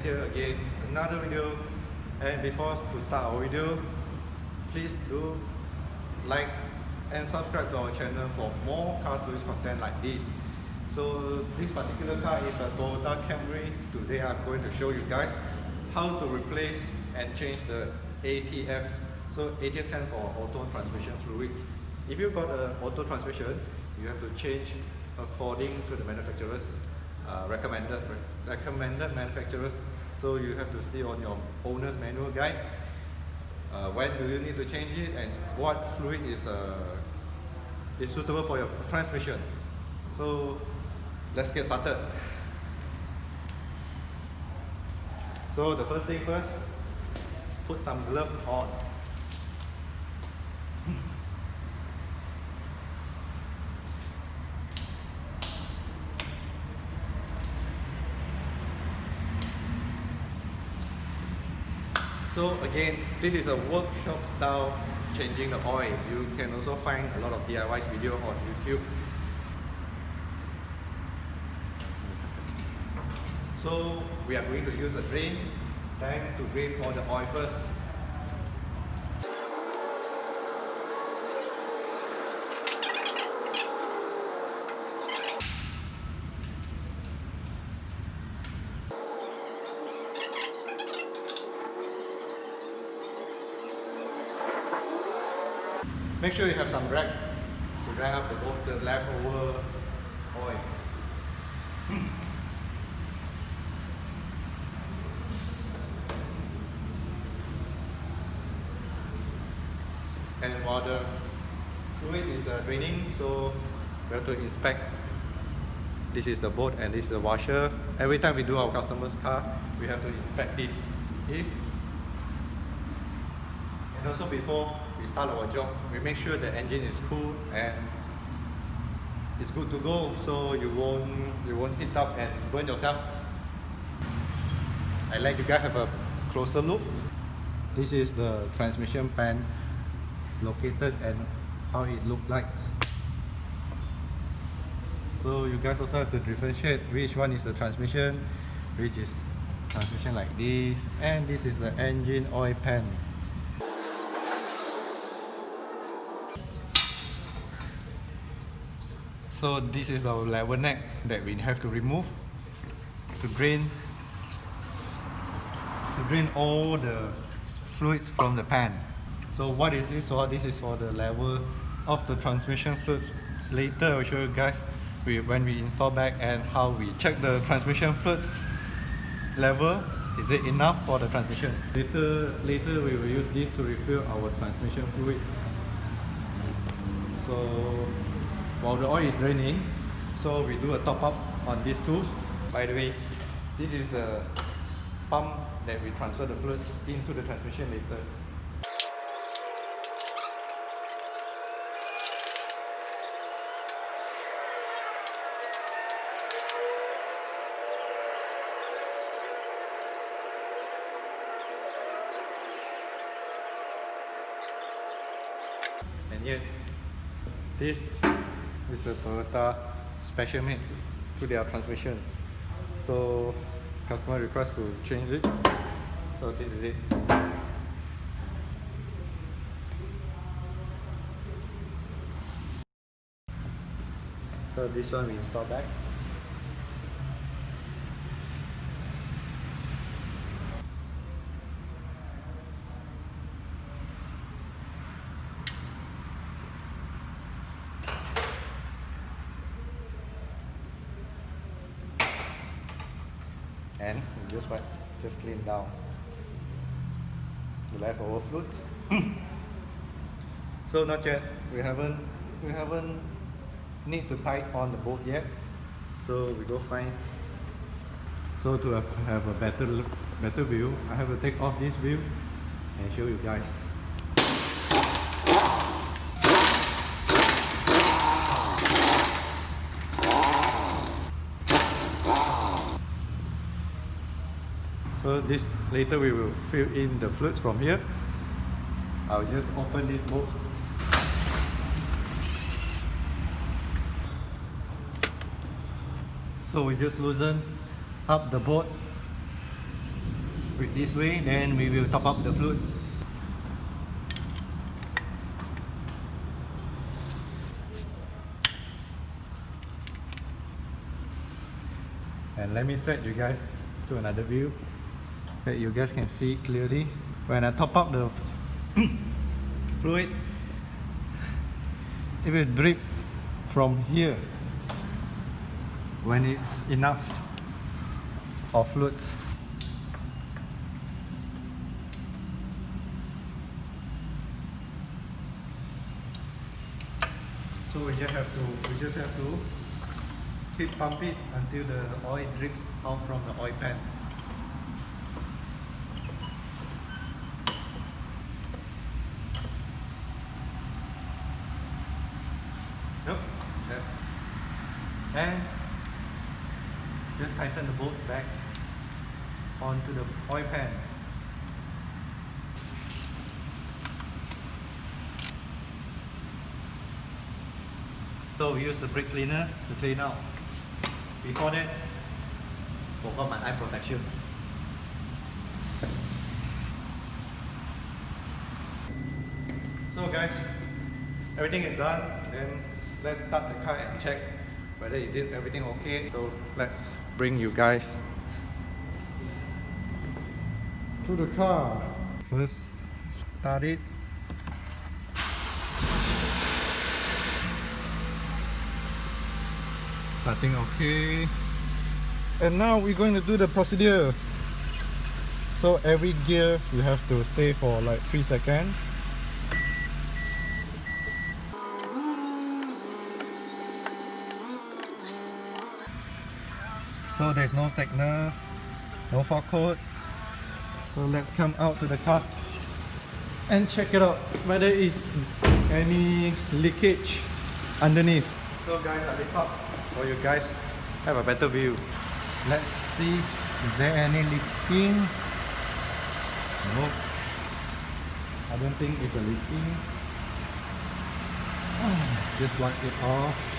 here again, another video. And before to start our video, please do like and subscribe to our channel for more car service content like this. So this particular car is a Toyota Camry. Today I'm going to show you guys how to replace and change the ATF. So ATF stands for auto transmission fluids. If you got an auto transmission, you have to change according to the manufacturer's recommended manufacturers. So you have to see on your owner's manual guide when do you need to change it and what fluid is suitable for your transmission. So let's get started. So the first thing first, put some glove on. So again, this is a workshop style changing the oil. You can also find a lot of DIY video on YouTube. So we are going to use a drain tank to drain all the oil first. Make sure you have some rags to drag up the leftover oil. And while the fluid is draining, so we have to inspect. This is the bolt and this is the washer. Every time we do our customer's car, we have to inspect this. Okay? And also before we start our job, we make sure the engine is cool and it's good to go, so you won't heat up and burn yourself. I let you guys have a closer look. This is the transmission pan located and how it looks like. So you guys also have to differentiate which one is the transmission, which is transmission like this, and this is the engine oil pan. So this is our lever neck that we have to remove to drain all the fluids from the pan. So what is this for? This is for the level of the transmission fluids. Later I'll show you guys when we install back and how we check the transmission fluid level. Is it enough for the transmission? Later we will use this to refill our transmission fluid. So while the oil is draining, so we do a top up on these tools. By the way, this is the pump that we transfer the fluids into the transmission later. And yet, this is a Toyota special made to their transmissions. So customer requests to change it. So this is it. So this one we install back. And we just clean down the leftover fluids. So not yet. We haven't need to tie on the bolt yet. So we go find. So to have a better view, I have to take off this view and show you guys. So this later we will fill in the fluids from here. I'll just open this bolt. So we just loosen up the bolt with this way, then we will top up the fluid. And let me set you guys to another view that you guys can see clearly. When I top up the fluid, it will drip from here when it's enough of fluid. So we just have to keep pump it until the oil drips out from the oil pan. Yep, yes. And just tighten the bolt back onto the oil pan. So we use the brake cleaner to clean out. Before that, forgot my eye protection. So guys, everything is done. Then let's start the car and check whether is it everything okay. So let's bring you guys to the car. First, start it. Starting okay. And now we're going to do the procedure. So every gear you have to stay for like 3 seconds. So there's no signal, no fault code. So let's come out to the car and check it out whether is any leakage underneath. So guys, I lift up so you guys have a better view. Let's see, is there any leaking? Nope, I don't think it's a leaking. Just wipe it off.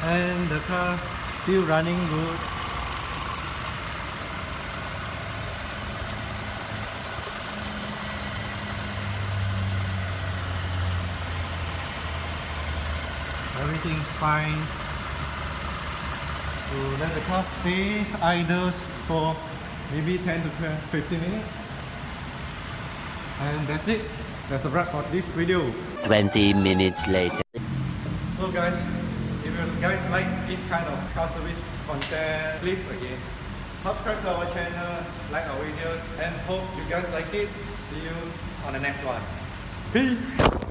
And the car still running good. Everything's fine. So let the car stay idle for maybe 10 to 15 minutes. And that's it. That's a wrap for this video. 20 minutes later. So guys, if you guys like this kind of car service content, please again subscribe to our channel, like our videos, and hope you guys like it. See you on the next one. Peace!